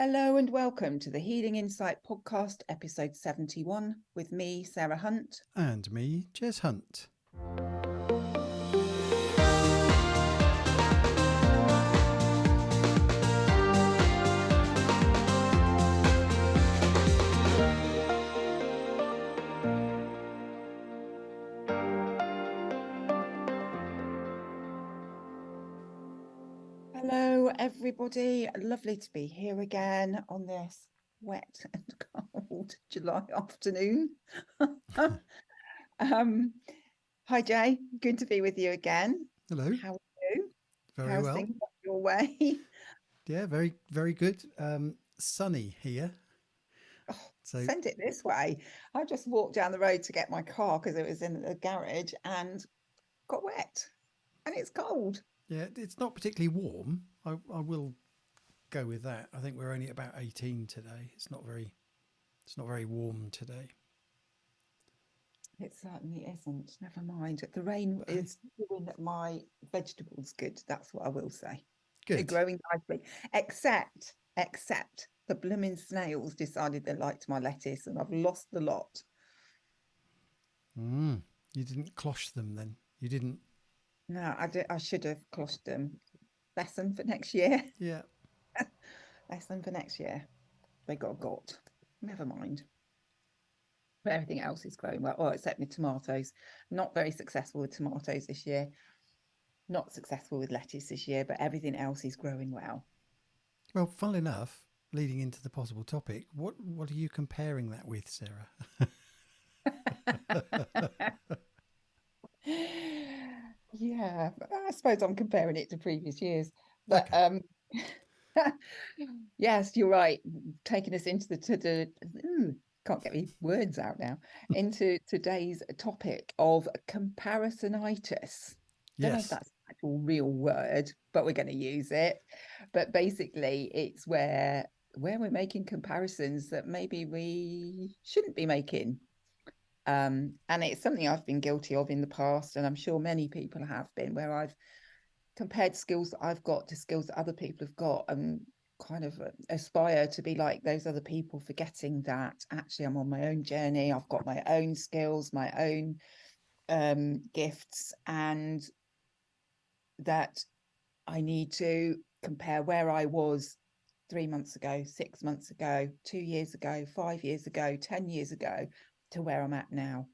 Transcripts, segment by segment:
Hello and welcome to the Healing Insight Podcast, episode 71, with me, Sarah Hunt. And me, Jez Hunt. Hello, everybody. Lovely to be here again on this wet and cold July afternoon. Hi, Jay. Good to be with you again. Hello. How are you? Very How's well. things up your way? Yeah, very, very good. Sunny here. Oh, So, send it this way. I just walked down the road to get my car because it was in the garage and got wet, and it's cold. yeah, it's not particularly warm. I will go with that. I think we're only at about 18 today. It's not very warm today. It certainly isn't. Never mind. The rain But hey, is doing my vegetables good. That's what I will say. They're good. growing nicely, except the blooming snails decided they liked my lettuce, and I've lost the lot. You didn't cloche them then. You didn't. No, I should have closed them. Lesson for next year. Yeah. Lesson for next year. They got. Never mind. But everything else is growing well. Oh, except the tomatoes. Not very successful with tomatoes this year. Not successful with lettuce this year, but everything else is growing well. Well, funnily enough, leading into the possible topic, what are you comparing that with, Sarah? Yeah, I suppose I'm comparing it to previous years. But Okay. yes, you're right. Taking us into can't get me words out now, into today's topic of comparisonitis. Don't know if Yes. that's an actual real word, but we're going to use it. But basically, it's where we're making comparisons that maybe we shouldn't be making. And it's something I've been guilty of in the past, and I'm sure many people have been, where I've compared skills that I've got to skills that other people have got and kind of aspire to be like those other people, forgetting that actually I'm on my own journey. I've got my own skills, my own gifts, and that I need to compare where I was 3 months ago, 6 months ago, 2 years ago, 5 years ago, 10 years ago to where I'm at now,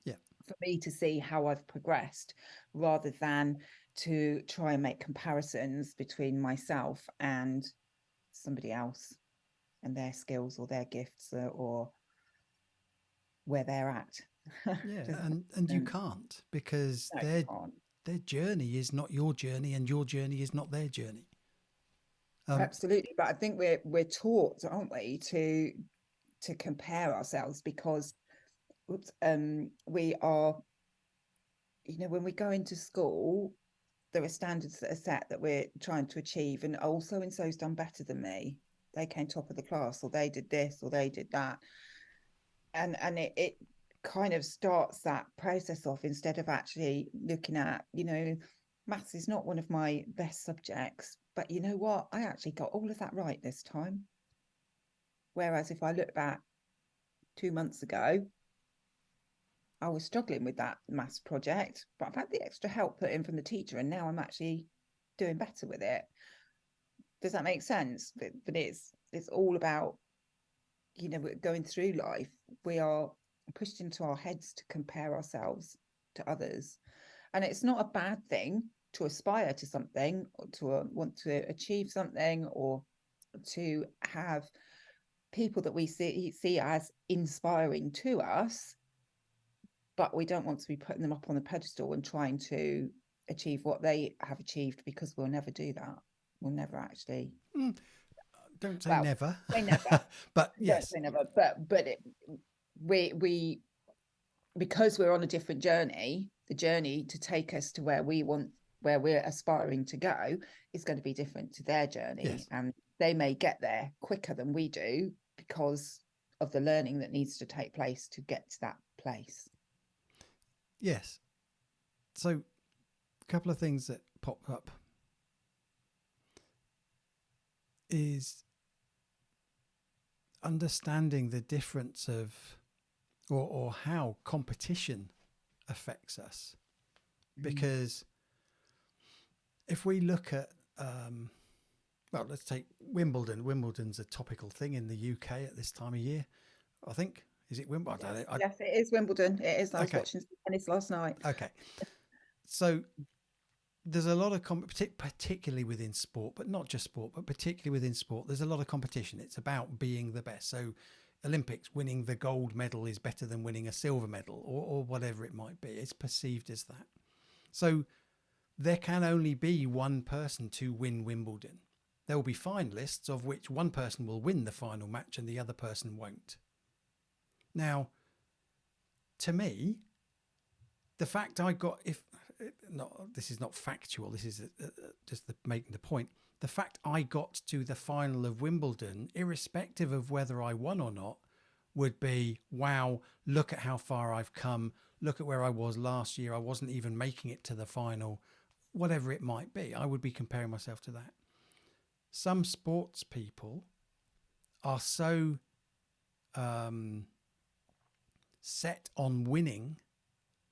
Yeah. for me to see how I've progressed rather than to try and make comparisons between myself and somebody else and their skills or their gifts or where they're at. Yeah, Does that and make you sense? can't because No, you can't. their journey is not your journey and your journey is not their journey. Um, Absolutely. But I think we're taught, aren't we, to compare ourselves because we are, when we go into school, there are standards that are set that we're trying to achieve, and oh, so and so's done better than me. They came top of the class, or they did this, or they did that, and it kind of starts that process off instead of actually looking at, maths is not one of my best subjects, but you know what? I actually got all of that right this time. Whereas if I look back 2 months ago, I was struggling with that maths project, but I've had the extra help put in from the teacher, and now I'm actually doing better with it. Does that make sense? But it's all about, going through life. We are pushed into our heads to compare ourselves to others, and it's not a bad thing to aspire to something, or to want to achieve something, or to have people that we see as inspiring to us, but we don't want to be putting them up on the pedestal and trying to achieve what they have achieved, because we'll never do that. We'll never actually, don't say well, never, say never. but Don't yes, say never, but we because we're on a different journey, the journey to take us to where we want, where we're aspiring to go, is going to be different to their journey, yes, and they may get there quicker than we do because of the learning that needs to take place to get to that place. yes. So, a couple of things that pop up is understanding the difference of, or how competition affects us. Because if we look at, well, let's take Wimbledon. Wimbledon's a topical thing in the UK at this time of year, I think. Is it Wimbledon? Yes, it is Wimbledon. It is. I was Okay. watching tennis last night. Okay. So there's a lot of particularly within sport, but not just sport, but particularly within sport, there's a lot of competition. It's about being the best. So Olympics, winning the gold medal is better than winning a silver medal, or whatever it might be. It's perceived as that. So there can only be one person to win Wimbledon. There will be finalists of which one person will win the final match and the other person won't. Now, to me, the fact I got, this is not factual, this is just making the point. The fact I got to the final of Wimbledon, irrespective of whether I won or not, would be, wow, look at how far I've come. Look at where I was last year. I wasn't even making it to the final, whatever it might be. I would be comparing myself to that. Some sports people are so set on winning,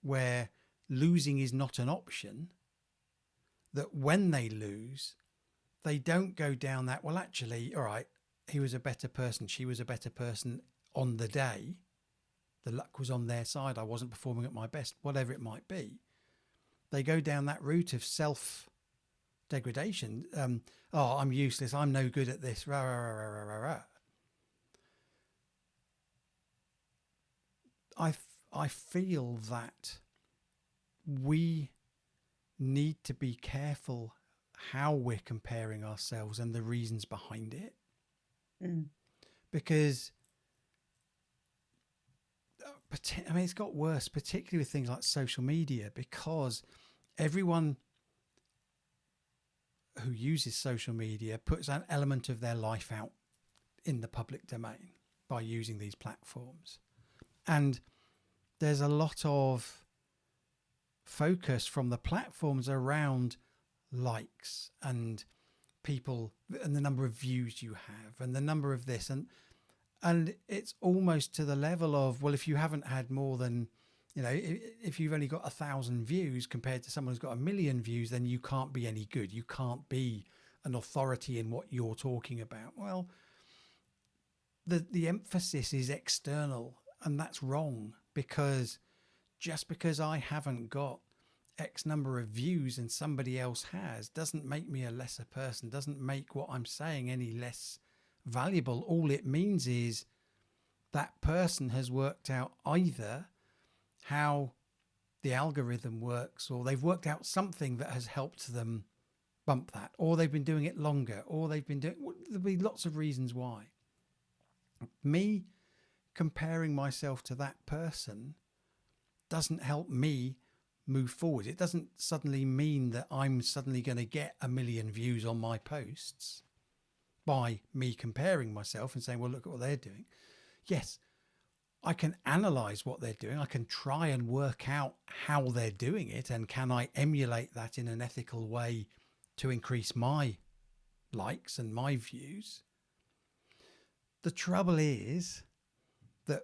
where losing is not an option, that when they lose, they don't go down that, well, actually, all right, he was a better person, she was a better person on the day. The luck was on their side. I wasn't performing at my best, whatever it might be. They go down that route of self-degradation. Oh, I'm useless. I'm no good at this. Rah, rah, rah, rah, rah, rah. I feel that we need to be careful how we're comparing ourselves and the reasons behind it. Because, I mean, it's got worse, particularly with things like social media, because everyone who uses social media puts an element of their life out in the public domain by using these platforms. And there's a lot of focus from the platforms around likes and people and the number of views you have and the number of this. And it's almost to the level of, well, if you haven't had more than, you know, if you've only got 1,000 views compared to someone who's got 1 million views, then you can't be any good. You can't be an authority in what you're talking about. Well, the emphasis is external, and that's wrong, because just because I haven't got X number of views and somebody else has doesn't make me a lesser person, doesn't make what I'm saying any less valuable. All it means is that person has worked out either how the algorithm works, or they've worked out something that has helped them bump that, or they've been doing it longer, or they've been doing, there'll be lots of reasons why. Me comparing myself to that person doesn't help me move forward. It doesn't suddenly mean that I'm suddenly going to get 1 million views on my posts by me comparing myself and saying, well, look at what they're doing. Yes, I can analyze what they're doing. I can try and work out how they're doing it, and can I emulate that in an ethical way to increase my likes and my views. The trouble is that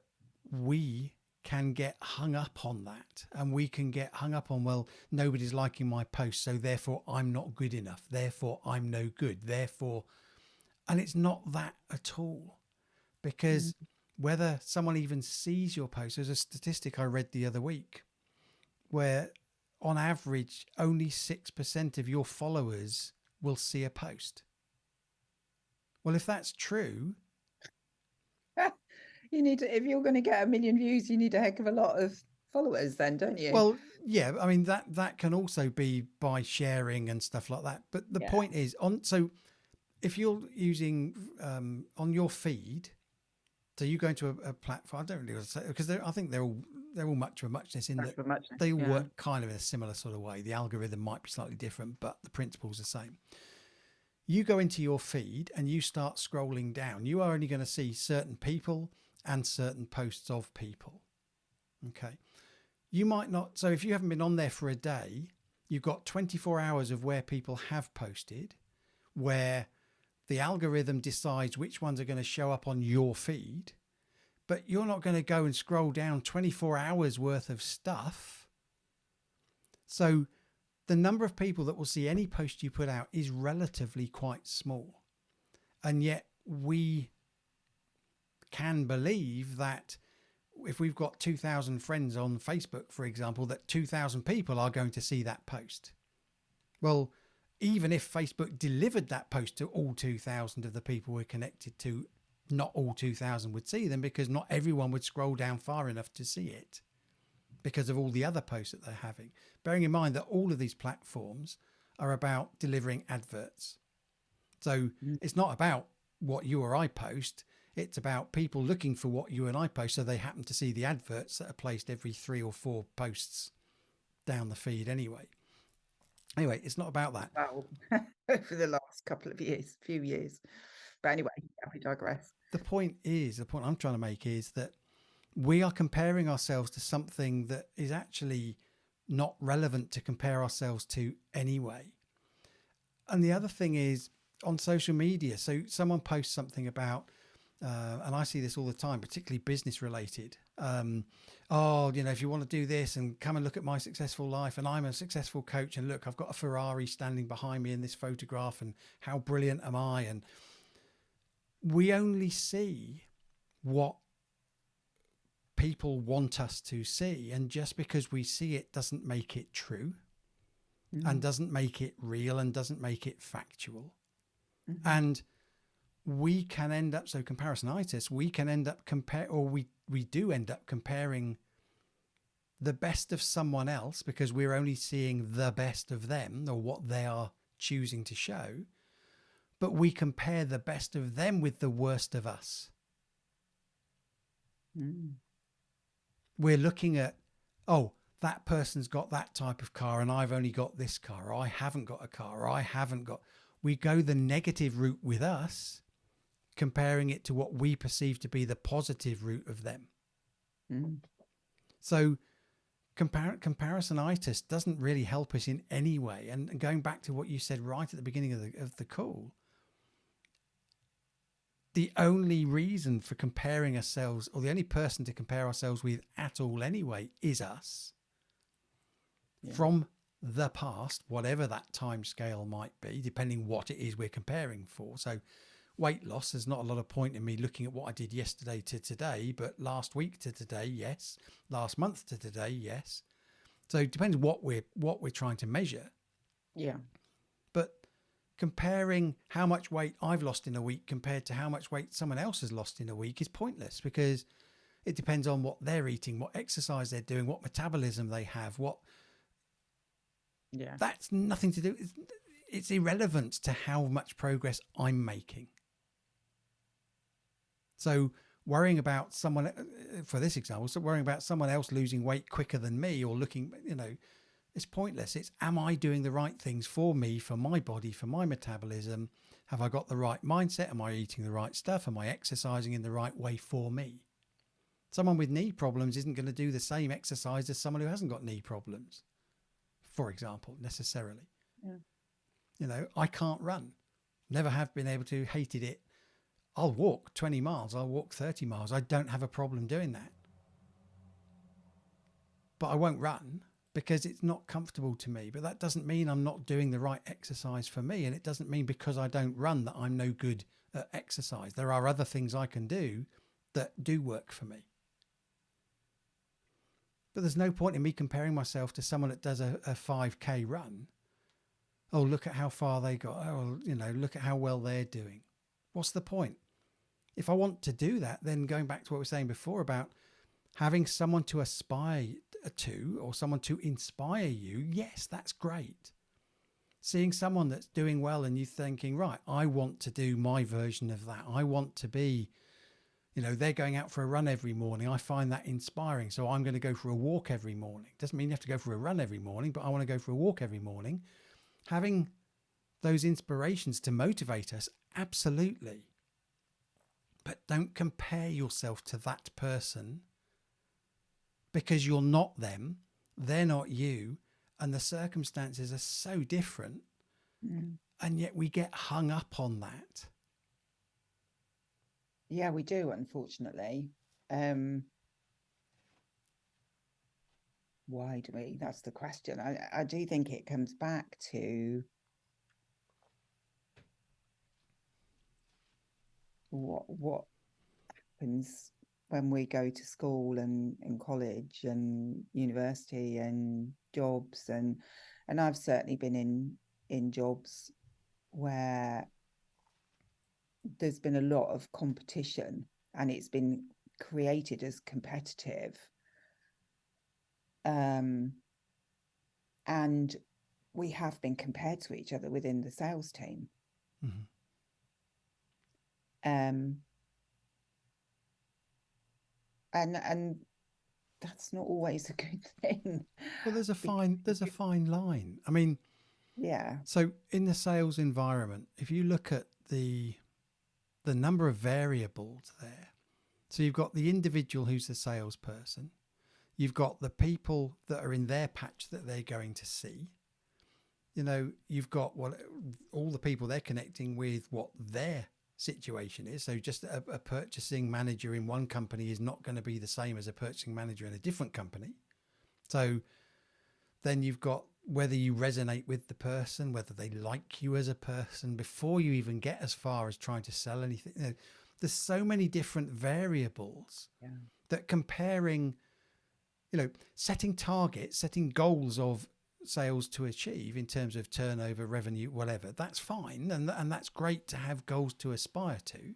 we can get hung up on that, and we can get hung up on, well, nobody's liking my post, so therefore I'm not good enough, therefore I'm no good, therefore. And it's not that at all, because whether someone even sees your post, there's a statistic I read the other week where on average only 6% of your followers will see a post. Well, if that's true, you need to, if you're going to get 1 million views, you need a heck of a lot of followers then, don't you? well, yeah, I mean, that can also be by sharing and stuff like that. But the point is, so if you're using on your feed, so you go into a platform, I don't really want to say, because I think they're all much of a muchness in that they all work kind of in a similar sort of way. The algorithm might be slightly different, but the principle's the same. You go into your feed and you start scrolling down. You are only going to see certain people and certain posts of people. Okay. You might not. So if you haven't been on there for a day, you've got 24 hours of where people have posted, where the algorithm decides which ones are going to show up on your feed, but you're not going to go and scroll down 24 hours worth of stuff. So the number of people that will see any post you put out is relatively quite small. And yet we can believe that if we've got 2,000 friends on Facebook, for example, that 2,000 people are going to see that post. Well, even if Facebook delivered that post to all 2,000 of the people we're connected to, not all 2,000 would see them, because not everyone would scroll down far enough to see it because of all the other posts that they're having. Bearing in mind that all of these platforms are about delivering adverts. So it's not about what you or I post. It's about people looking for what you and I post, so they happen to see the adverts that are placed every 3 or 4 posts down the feed anyway. Anyway, it's not about that. Well, over the last few years. But anyway, we digress. The point I'm trying to make is that we are comparing ourselves to something that is actually not relevant to compare ourselves to anyway. And the other thing is on social media. So someone posts something about, and I see this all the time, particularly business related. If you want to do this and come and look at my successful life, and I'm a successful coach, and look, I've got a Ferrari standing behind me in this photograph, and how brilliant am I? And we only see what people want us to see. And just because we see it doesn't make it true, and doesn't make it real, and doesn't make it factual. And we can end up, so comparisonitis, we can end up we do end up comparing the best of someone else, because we're only seeing the best of them or what they are choosing to show. But we compare the best of them with the worst of us. We're looking at, that person's got that type of car and I've only got this car, or I haven't got a car, or I haven't got. We go the negative route with us, comparing it to what we perceive to be the positive route of them. So comparisonitis doesn't really help us in any way. And going back to what you said right at the beginning of the call, the only reason for comparing ourselves, or the only person to compare ourselves with at all anyway, is us. From the past, whatever that time scale might be, depending what it is we're comparing for. So weight loss, there's not a lot of point in me looking at what I did yesterday to today, but last week to today, yes. Last month to today, yes. So it depends what we're trying to measure. Yeah. But comparing how much weight I've lost in a week compared to how much weight someone else has lost in a week is pointless, because it depends on what they're eating, what exercise they're doing, what metabolism they have, that's nothing to do. It's irrelevant to how much progress I'm making. So worrying about someone, for this example, worrying about someone else losing weight quicker than me, or looking, it's pointless. It's, am I doing the right things for me, for my body, for my metabolism? Have I got the right mindset? Am I eating the right stuff? Am I exercising in the right way for me? Someone with knee problems isn't going to do the same exercise as someone who hasn't got knee problems, for example, necessarily. I can't run. Never have been able to, hated it. I'll walk 20 miles. I'll walk 30 miles. I don't have a problem doing that. But I won't run because it's not comfortable to me. But that doesn't mean I'm not doing the right exercise for me. And it doesn't mean because I don't run that I'm no good at exercise. There are other things I can do that do work for me. But there's no point in me comparing myself to someone that does a 5K run. Oh, look at how far they got. Oh, look at how well they're doing. What's the point? If I want to do that, then going back to what we were saying before about having someone to aspire to, or someone to inspire you, yes, that's great. Seeing someone that's doing well and you thinking, right, I want to do my version of that. I want to be, they're going out for a run every morning. I find that inspiring. So I'm going to go for a walk every morning. Doesn't mean you have to go for a run every morning, but I want to go for a walk every morning. Having those inspirations to motivate us, absolutely. But don't compare yourself to that person, because you're not them, they're not you, and the circumstances are so different. And yet we get hung up on that. Yeah, we do, unfortunately. Um, why do we? That's the question. I do think it comes back to what happens when we go to school and college and university and jobs, and I've certainly been in jobs where there's been a lot of competition and it's been created as competitive. Um, and we have been compared to each other within the sales team. Mm-hmm. Um, and that's not always a good thing. Well, Because, there's a fine line. I mean, yeah. so in the sales environment, if you look at the number of variables there, so you've got the individual who's the salesperson, you've got the people that are in their patch that they're going to see. You know, you've got what all the people they're connecting with, what their situation is. So just a purchasing manager in one company is not going to be the same as a purchasing manager in a different company. So then you've got whether you resonate with the person, whether they like you as a person before you even get as far as trying to sell anything. You know, there's so many different variables Yeah. that comparing, you know, setting targets, setting goals of sales to achieve in terms of turnover, revenue, whatever, that's fine. And that's great to have goals to aspire to.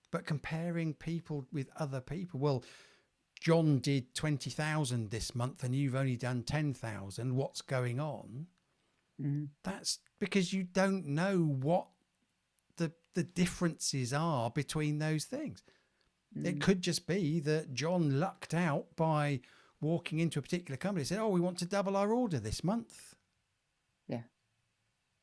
But comparing people with other people, well, John did 20,000 this month and you've only done 10,000. What's going on? Mm. That's because you don't know what the differences are between those things. It Mm. could just be that John lucked out by walking into a particular company and said, "Oh, we want to double our order this month Yeah.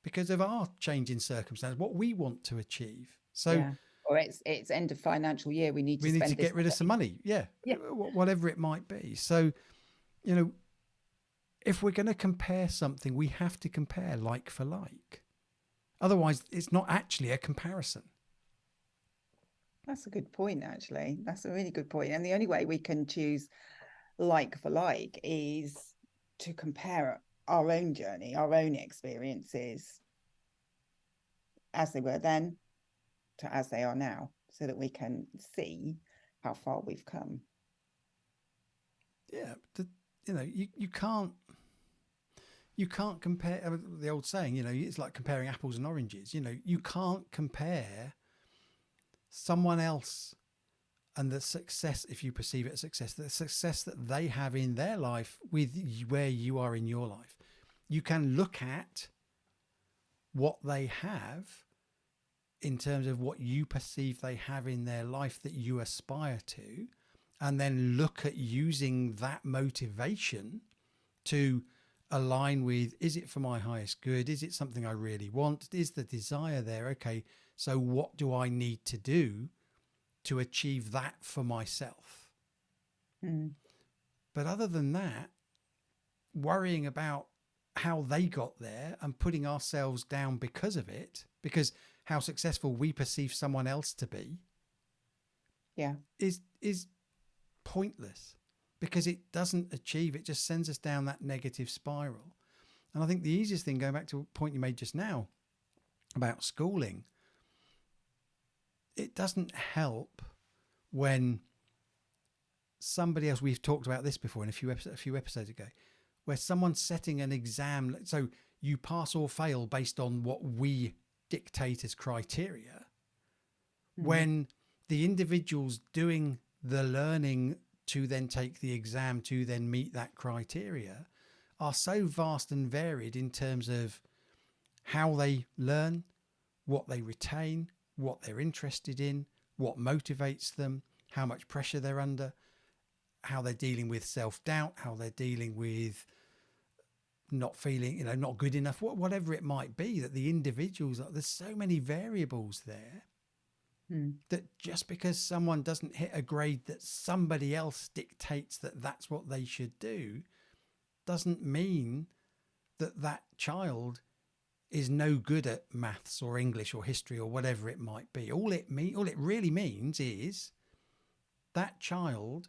because of our change in circumstance, what we want to achieve." So Yeah. Or it's end of financial year. We need to we need to spend this get rid of some money. money. Yeah, Yeah. whatever it might be. So, you know, if we're going to compare something, we have to compare like for like. Otherwise, it's not actually a comparison. That's a good point, actually. That's a really good point. And the only way we can choose like for like is to compare our own journey, our own experiences as they were then to as they are now, so that we can see how far we've come. Yeah, you know, you can't compare the old saying. You know, it's like comparing apples and oranges. You know, you can't compare someone else and the success, if you perceive it as success, the success that they have in their life with where you are in your life. You can look at what they have in terms of what you perceive they have in their life that you aspire to, and then look at using that motivation to align with, is it for my highest good? Is it something I really want? Is the desire there? Okay, so what do I need to do to achieve that for myself? Mm. But other than that, worrying about how they got there and putting ourselves down because of it, because how successful we perceive someone else to be, Yeah. is pointless, because it doesn't achieve, it just sends us down that negative spiral. And I think the easiest thing, going back to a point you made just now about schooling, it doesn't help when somebody else, we've talked about this before in a few episodes ago, where someone's setting an exam, so you pass or fail based on what we dictate as criteria, Mm. when the individuals doing the learning to then take the exam to then meet that criteria are so vast and varied in terms of how they learn, what they retain, what they're interested in, what motivates them, how much pressure they're under, how they're dealing with self-doubt, how they're dealing with not feeling, you know, not good enough, whatever it might be, that the individuals are, there's so many variables there Mm. that just because someone doesn't hit a grade that somebody else dictates that that's what they should do doesn't mean that that child is no good at maths or English or history or whatever it might be. All it really means is that child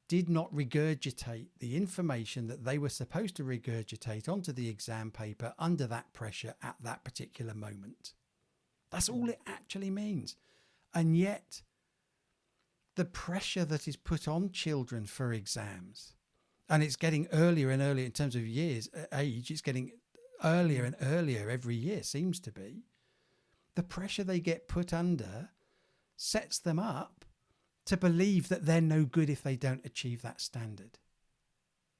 did not regurgitate the information that they were supposed to regurgitate onto the exam paper under that pressure at that particular moment. That's all it actually means. And yet, the pressure that is put on children for exams, and it's getting earlier and earlier in terms of years, age, it's getting earlier and earlier every year, seems to be. The pressure they get put under sets them up to believe that they're no good if they don't achieve that standard.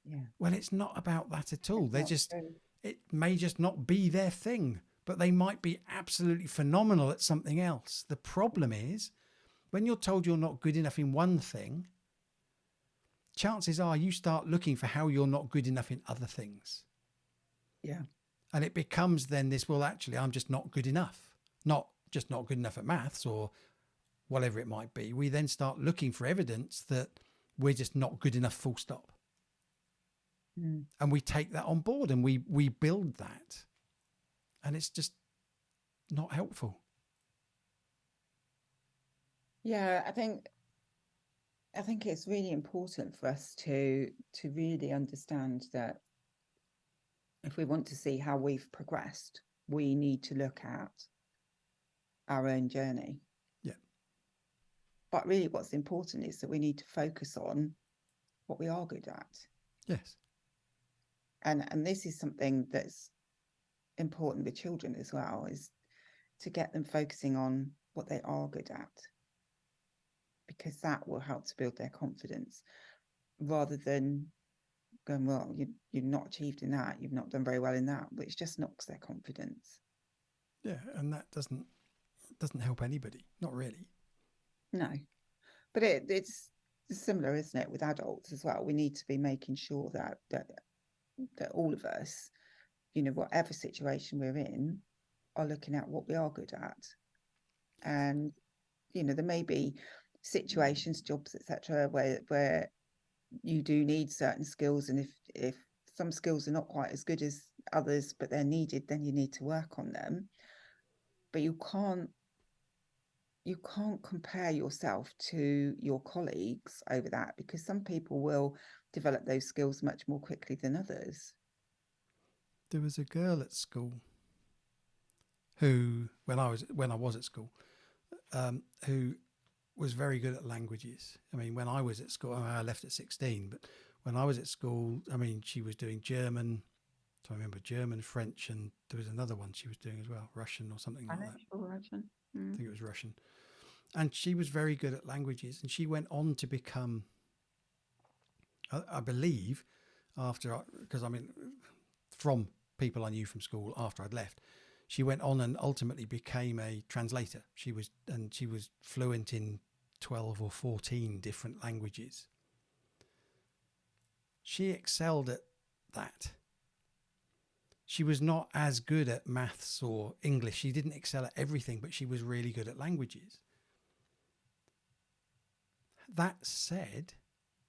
Yeah. Well, it's not about that at all. They're just, True. it may just not be their thing, but they might be absolutely phenomenal at something else. The problem is when you're told you're not good enough in one thing, chances are you start looking for how you're not good enough in other things. Yeah. And it becomes then this, well, actually, I'm just not good enough. Not just not good enough at maths or whatever it might be. We then start looking for evidence that we're just not good enough, full stop. And we take that on board and we build that. And it's just not helpful. Yeah, I think it's really important for us to really understand that if we want to see how we've progressed, we need to look at our own journey. Yeah. But really what's important is that we need to focus on what we are good at. Yes. And this is something that's important with children as well, is to get them focusing on what they are good at, because that will help to build their confidence, rather than going, well, you've not achieved in that, you've not done very well in that, which just knocks their confidence. Yeah, and that doesn't help anybody, not really. No. But it's similar, isn't it, with adults as well? We need to be making sure that all of us, whatever situation we're in, are looking at what we are good at. And there may be situations, jobs, etc., where you do need certain skills, and if some skills are not quite as good as others but they're needed, then you need to work on them. But you can't compare yourself to your colleagues over that, because some people will develop those skills much more quickly than others. There was a girl at school who, when I was at school, who was very good at languages. I mean, when I was at school, I left at 16, but when I was at school, I mean, she was doing German. So I remember German, French, and there was another one she was doing as well, Russian or something like that. Russian. I think it was Russian. And she was very good at languages, and she went on to become, I believe, because I mean, from people I knew from school after I'd left, she went on and ultimately became a translator. She was fluent in 12 or 14 different languages. She excelled at that. She was not as good at maths or English. She didn't excel at everything, but she was really good at languages. That said,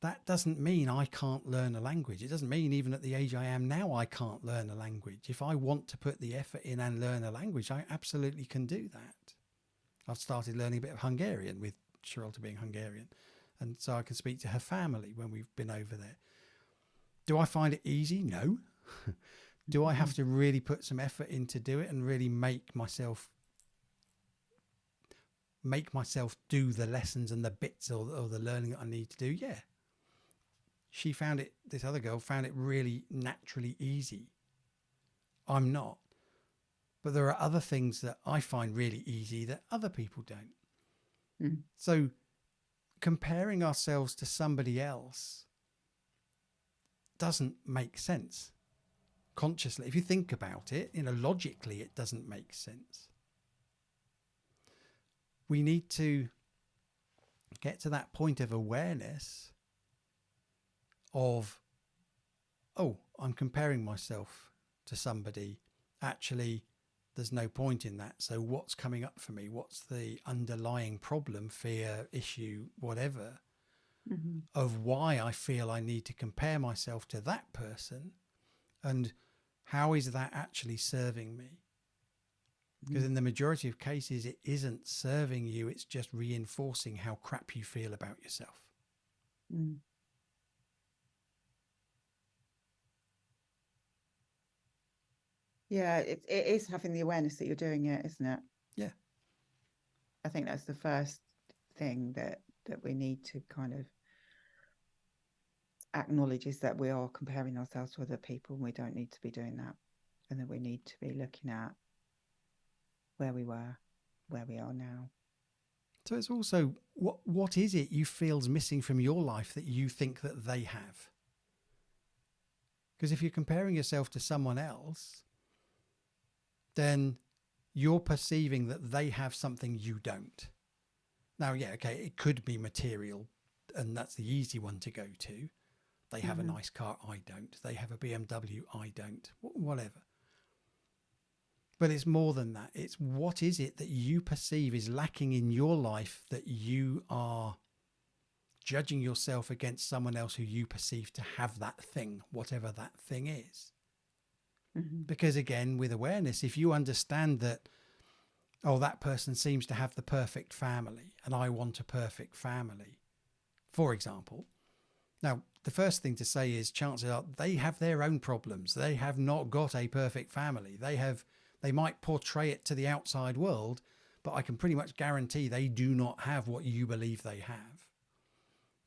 that doesn't mean I can't learn a language. It doesn't mean even at the age I am now, I can't learn a language. If I want to put the effort in and learn a language, I absolutely can do that. I've started learning a bit of Hungarian, with Charlotte being Hungarian. And so I can speak to her family when we've been over there. Do I find it easy? No. Do I have to really put some effort in to do it and really make myself do the lessons and the bits or the learning that I need to do? Yeah. This other girl found it really naturally easy. I'm not. But there are other things that I find really easy that other people don't. So comparing ourselves to somebody else doesn't make sense consciously. If you think about it, logically, it doesn't make sense. We need to get to that point of awareness of, oh, I'm comparing myself to somebody. Actually, there's no point in that. So what's coming up for me? What's the underlying problem, fear, issue, whatever, of why I feel I need to compare myself to that person? And how is that actually serving me? Because in the majority of cases, it isn't serving you, it's just reinforcing how crap you feel about yourself. Mm. Yeah, it is having the awareness that you're doing it, isn't it? Yeah. I think that's the first thing that we need to kind of acknowledge, is that we are comparing ourselves to other people, and we don't need to be doing that. And that we need to be looking at where we were, where we are now. So it's also what is it you feel's missing from your life that you think that they have? Because if you're comparing yourself to someone else, then you're perceiving that they have something you don't. Now, yeah, okay, it could be material, and that's the easy one to go to. They have a nice car, I don't. They have a BMW, I don't. Whatever. But it's more than that. It's what is it that you perceive is lacking in your life that you are judging yourself against someone else who you perceive to have that thing, whatever that thing is. Mm-hmm. Because again, with awareness, if you understand that, oh, that person seems to have the perfect family and I want a perfect family, for example. Now, the first thing to say is chances are they have their own problems. They have not got a perfect family. They might portray it to the outside world, but I can pretty much guarantee they do not have what you believe they have.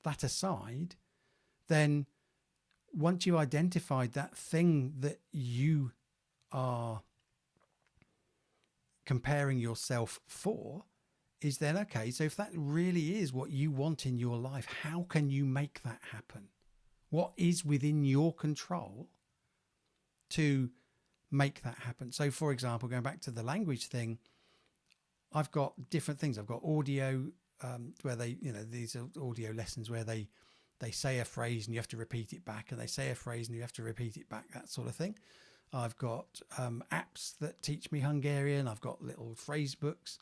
That aside, then once you identified that thing that you are comparing yourself for, is then okay, so if that really is what you want in your life, how can you make that happen? What is within your control to make that happen? So for example, going back to the language thing, I've got different things. I've got audio where they, these are audio lessons where they say a phrase and you have to repeat it back, and they say a phrase and you have to repeat it back, that sort of thing. I've got apps that teach me Hungarian. I've got little phrase books.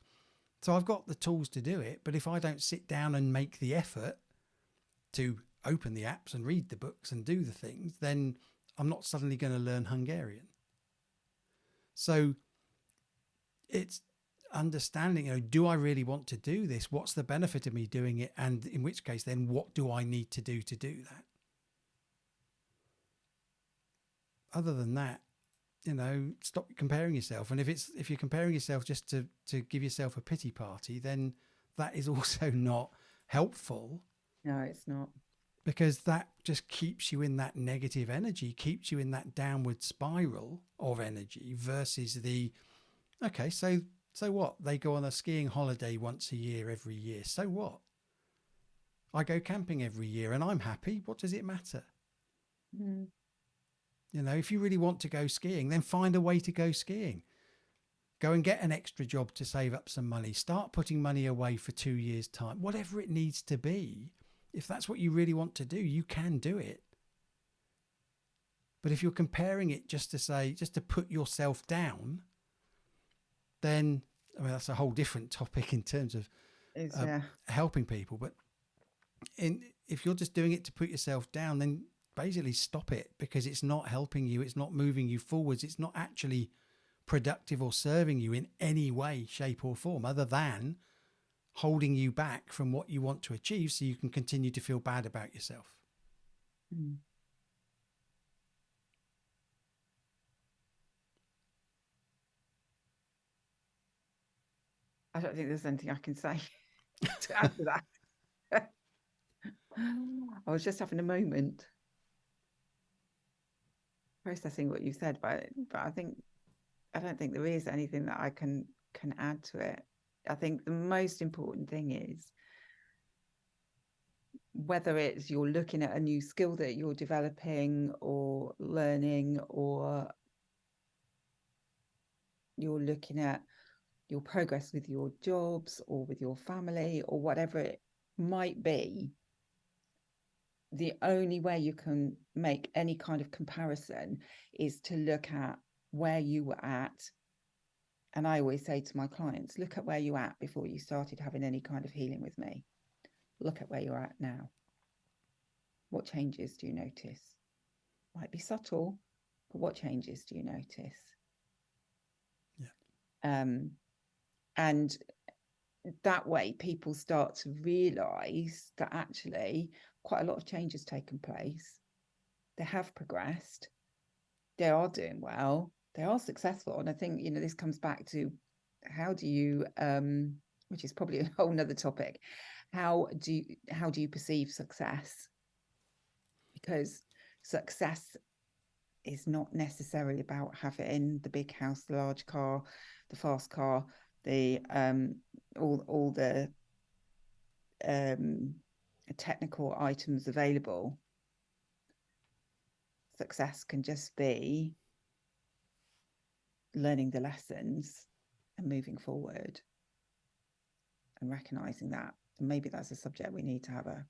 So I've got the tools to do it. But if I don't sit down and make the effort to open the apps and read the books and do the things, then I'm not suddenly going to learn Hungarian. So it's understanding, do I really want to do this? What's the benefit of me doing it? And in which case, then what do I need to do that? Other than that, stop comparing yourself. And if you're comparing yourself just to give yourself a pity party, then that is also not helpful. No, it's not. Because that just keeps you in that negative energy, keeps you in that downward spiral of energy versus okay, so what? They go on a skiing holiday once a year, every year. So what? I go camping every year and I'm happy. What does it matter? Mm. If you really want to go skiing, then find a way to go skiing. Go and get an extra job to save up some money. Start putting money away for 2 years' time. Whatever it needs to be. If that's what you really want to do, you can do it. But if you're comparing it just to put yourself down, then, that's a whole different topic in terms of helping people. But if you're just doing it to put yourself down, then basically stop it, because it's not helping you. It's not moving you forwards. It's not actually productive or serving you in any way, shape or form, other than holding you back from what you want to achieve so you can continue to feel bad about yourself. Mm. I don't think there's anything I can say to add to that. I was just having a moment processing what you said, but I don't think there is anything that I can add to it. I think the most important thing is, whether it's you're looking at a new skill that you're developing or learning, or you're looking at your progress with your jobs or with your family or whatever it might be, the only way you can make any kind of comparison is to look at where you were at. And I always say to my clients, look at where you were at before you started having any kind of healing with me. Look at where you're at now. What changes do you notice? Might be subtle, but what changes do you notice? Yeah. And that way people start to realize that actually quite a lot of change has taken place. They have progressed. They are doing well. They are successful. And I think, this comes back to how do you, which is probably a whole nother topic, how do you perceive success? Because success is not necessarily about having the big house, the large car, the fast car, the all the technical items available. Success can just be learning the lessons and moving forward and recognizing that. And maybe that's a subject we need to have a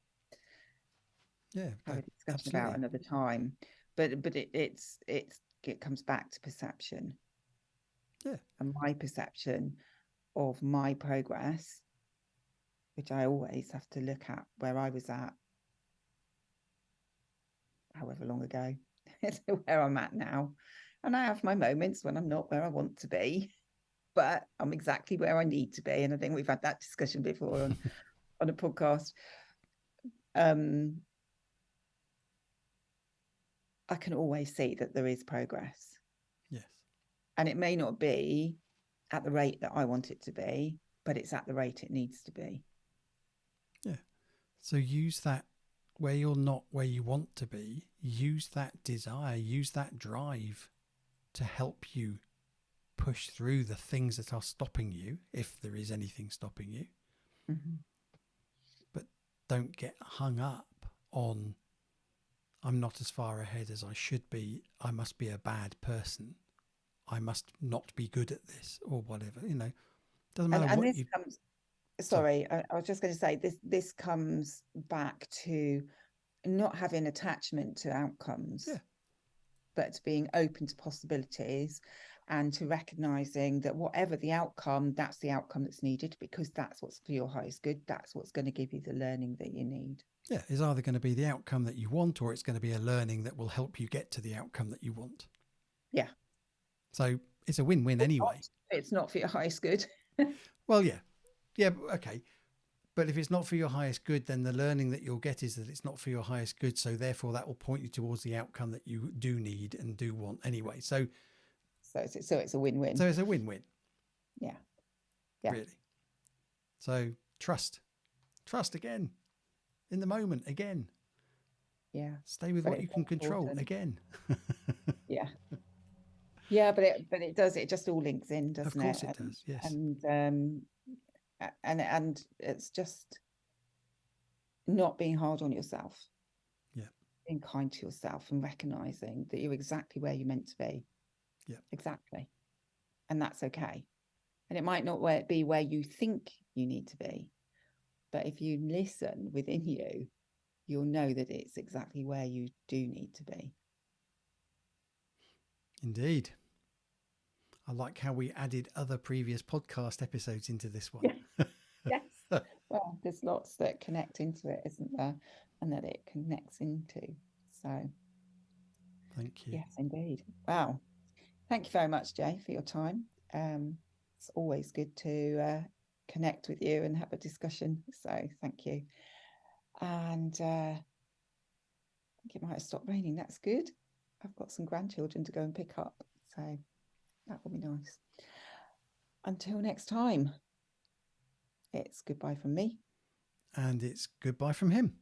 discussion absolutely. about another time. But it comes back to perception. Yeah. And my perception of my progress, which I always have to look at where I was at however long ago to where I'm at now. And I have my moments when I'm not where I want to be, but I'm exactly where I need to be. And I think we've had that discussion before on a podcast. I can always see that there is progress. Yes. And it may not be at the rate that I want it to be, but it's at the rate it needs to be. Yeah. So use that where you're not where you want to be, use that desire, use that drive to help you push through the things that are stopping you, if there is anything stopping you. Mm-hmm. But don't get hung up on, I'm not as far ahead as I should be. I must be a bad person. I must not be good at this or whatever. Doesn't matter and what this you. comes. Sorry, I was just going to say this comes back to not having attachment to outcomes, Yeah. but being open to possibilities and to recognizing that whatever the outcome, that's the outcome that's needed, because that's what's for your highest good. That's what's going to give you the learning that you need. Yeah, it's either going to be the outcome that you want, or it's going to be a learning that will help you get to the outcome that you want. Yeah. So it's a win-win anyway. It's not for your highest good. Well, yeah. Yeah, okay. But if it's not for your highest good, then the learning that you'll get is that it's not for your highest good. So therefore, that will point you towards the outcome that you do need and do want anyway. So it's a win-win. So it's a win-win. Yeah. Yeah. Really. So trust again in the moment again. Yeah. Stay with what you can control important. again. Yeah. Yeah, but it does. It just all links in, doesn't it? Of course it does. Yes. And it's just not being hard on yourself. Yeah. Being kind to yourself and recognizing that you're exactly where you're meant to be. Yeah. Exactly. And that's okay. And it might not be where you think you need to be, but if you listen within you, you'll know that it's exactly where you do need to be. Indeed. I like how we added other previous podcast episodes into this one. Yeah. Yes. Well, there's lots that connect into it, isn't there? And that it connects into. So thank you. Yes, indeed. Wow. Thank you very much, Jay, for your time. It's always good to connect with you and have a discussion. So thank you. And I think it might have stopped raining. That's good. I've got some grandchildren to go and pick up. So that will be nice. Until next time, it's goodbye from me. And it's goodbye from him.